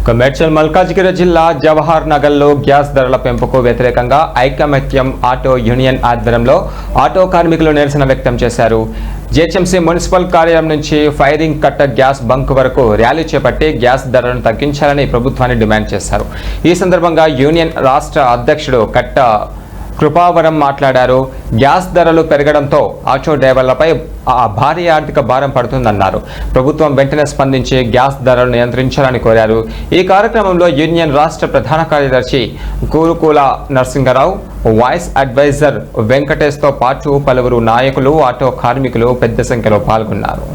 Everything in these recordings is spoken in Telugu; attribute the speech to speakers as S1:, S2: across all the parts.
S1: మేడ్చల్ మల్కాజిగిరి జిల్లా జవహర్ నగర్లో గ్యాస్ ధరల పెంపుకు వ్యతిరేకంగా ఐకమత్యం ఆటో యూనియన్ ఆధ్వర్యంలో ఆటో కార్మికులు నిరసన వ్యక్తం చేశారు. జీహెచ్ఎంసీ మున్సిపల్ కార్యాలయం నుంచి ఫైరింగ్ కట్ట గ్యాస్ బంక్ వరకు ర్యాలీ చేపట్టి గ్యాస్ ధరలను తగ్గించాలని ప్రభుత్వాన్ని డిమాండ్ చేశారు. ఈ సందర్భంగా యూనియన్ రాష్ట్ర అధ్యక్షుడు కట్ట కృపావరం మాట్లాడారు. గ్యాస్ ధరలు పెరగడంతో ఆటో డ్రైవర్లపై భారీ ఆర్థిక భారం పడుతుందన్నారు. ప్రభుత్వం వెంటనే స్పందించి గ్యాస్ ధరలు నియంత్రించాలని కోరారు. ఈ కార్యక్రమంలో యూనియన్ రాష్ట్ర ప్రధాన కార్యదర్శి కూరుకూల నరసింగరావు, వాయిస్ అడ్వైజర్ వెంకటేష్తో పాటు పలువురు నాయకులు, ఆటో కార్మికులు పెద్ద సంఖ్యలో పాల్గొన్నారు.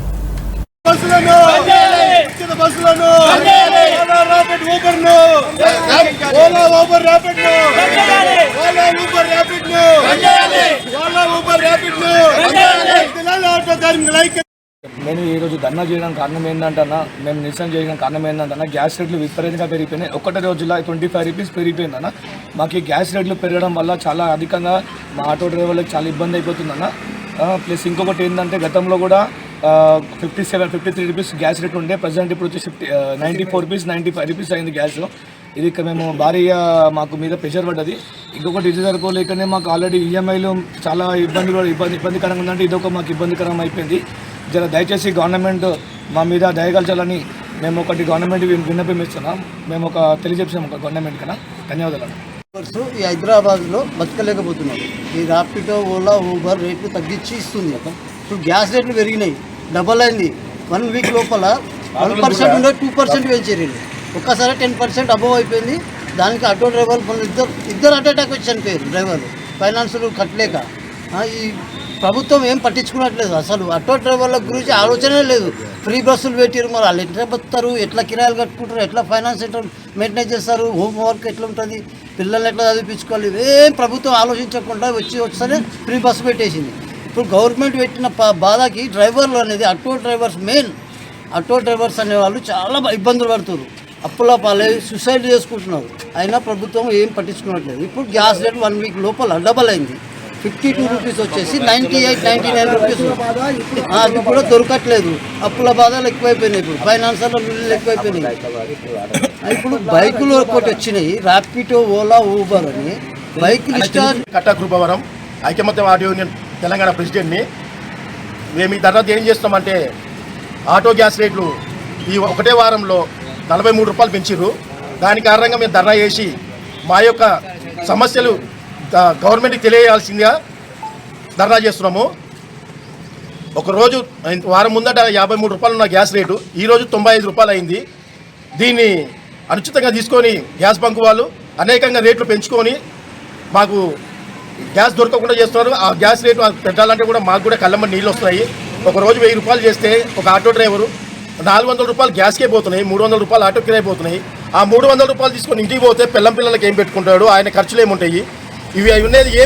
S2: నేను ఈరోజు ధర్నా చేయడానికి కారణం ఏంటంటే మేము నిరసన చేయడానికి కారణం ఏంటంటే గ్యాస్ రేట్లు విపరీతంగా పెరిగిపోయినాయి. ఒకటే రోజులో 25 రూపీస్ పెరిగిపోయిందన్న. మాకు ఈ గ్యాస్ రేట్లు పెరగడం వల్ల చాలా అధికంగా మా ఆటో డ్రైవర్లకు చాలా ఇబ్బంది అయిపోతుందన్న. ప్లస్ ఇంకొకటి ఏంటంటే గతంలో కూడా 53 రూపీస్ గ్యాస్ రేట్ ఉండే, ప్రజెంట్ ఇప్పుడు వచ్చి 94 రూపీస్ 95 రూపీస్ అయింది గ్యాస్. ఇది మేము భారీగా మాకు మీద ప్రెషర్ పడ్డది. ఇంకొకటి ఇది సరిపోలేకనే మాకు ఆల్రెడీ ఈఎంఐలు చాలా ఇబ్బందికరంగా ఉందంటే ఇదొక మాకు ఇబ్బందికరం అయిపోయింది. దయచేసి గవర్నమెంట్ మా మీద దయగలచాలని మేము ఒకటి గవర్నమెంట్ విన్నపమిస్తున్నాం. మేము ఒక తెలియజేసాము ఒక గవర్నమెంట్ కన్నా. ధన్యవాదాలు.
S3: ఈ హైదరాబాద్లో బతకలేకపోతున్నాం. ఈ ర్యాపిడో, ఓలా, ఊబర్ రేట్లు తగ్గించి ఇస్తుంది. ఇప్పుడు గ్యాస్ రేట్లు పెరిగినాయి, డబల్ అయింది. 1 వీక్ లోపల 1% ఉండే 2% పెంచారు. ఒక్కసారి 10% అబోవ్ అయిపోయింది. దానికి ఆటో డ్రైవర్లు మన ఇద్దరు హార్ట్ అటాక్ వచ్చి చనిపోయారు డ్రైవర్లు, ఫైనాన్సులు కట్టలేక. ఈ ప్రభుత్వం ఏం పట్టించుకున్నట్లేదు. అసలు ఆటో డ్రైవర్ల గురించి ఆలోచనే లేదు. ఫ్రీ బస్సులు పెట్టారు, మరి వాళ్ళు ఎట్లా బతుకుతారు, ఎట్లా కిరాయిలు కట్టుకుంటారు, ఎట్లా ఫైనాన్స్ ఎట్లా మెయింటైన్ చేస్తారు, హోంవర్క్ ఎట్లా ఉంటుంది, పిల్లల్ని ఎట్లా చదివించుకోవాలి, ఏం ప్రభుత్వం ఆలోచించకుండా వచ్చేసరి ఫ్రీ బస్సు పెట్టేసింది. ఇప్పుడు గవర్నమెంట్ పెట్టిన బాధకి డ్రైవర్లు అనేది auto drivers main auto drivers అనేవాళ్ళు చాలా ఇబ్బందులు పడుతున్నారు. అప్పుల పాలై సూసైడ్ చేసుకుంటున్నారు. అయినా ప్రభుత్వం ఏం పట్టించుకున్నట్లేదు. ఇప్పుడు గ్యాస్ రేట్ 1 వీక్ లోపల డబల్ అయింది. 52 రూపీస్ వచ్చేసి 98-99 రూపీస్. అది కూడా దొరకట్లేదు. అప్పుల బాధలు ఎక్కువైపోయినాయి. ఇప్పుడు ఫైనాన్షియల్ బిల్లులు ఎక్కువైపోయినాయి. ఇప్పుడు బైకులు ఒకటి వచ్చినాయి, ర్యాపిడో, ఓలా, ఊబర్ అని బైకులు.
S4: కట్ట కృపావరం, ఐకమత్యం ఆటో యూనియన్ తెలంగాణ ప్రెసిడెంట్ని. మేము ఈ ధర్నా ఏం చేస్తామంటే ఆటో గ్యాస్ రేట్లు ఈ ఒకటే వారంలో 43 రూపాయలు పెంచారు. దాని కారణంగా మేము ధర్నా చేసి మా యొక్క సమస్యలు గవర్నమెంట్కి తెలియజేయాల్సిందిగా ధర్నా చేస్తున్నాము. ఒకరోజు వారం ముందట 53 రూపాయలు ఉన్న గ్యాస్ రేటు ఈరోజు 95 రూపాయలు అయింది. దీన్ని అనుచితంగా తీసుకొని గ్యాస్ బంక్ వాళ్ళు అనేకంగా రేట్లు పెంచుకొని మాకు గ్యాస్ దొరకకుండా చేస్తున్నారు. ఆ గ్యాస్ రేటు పెట్టాలంటే కూడా మాకు కూడా కళ్ళమ్మ నీళ్ళు వస్తున్నాయి. ఒకరోజు 1000 రూపాయలు చేస్తే ఒక ఆటో డ్రైవరు 400 రూపాయలు గ్యాస్కే పోతున్నాయి, 300 రూపాయలు ఆటో కిరాయి పోతున్నాయి. ఆ 300 రూపాయలు తీసుకొని ఇంటికి పోతే పిల్లలకి ఏం పెట్టుకుంటాడు, ఆయన ఖర్చులు ఏముంటాయి, ఇవి ఉన్నది ఏం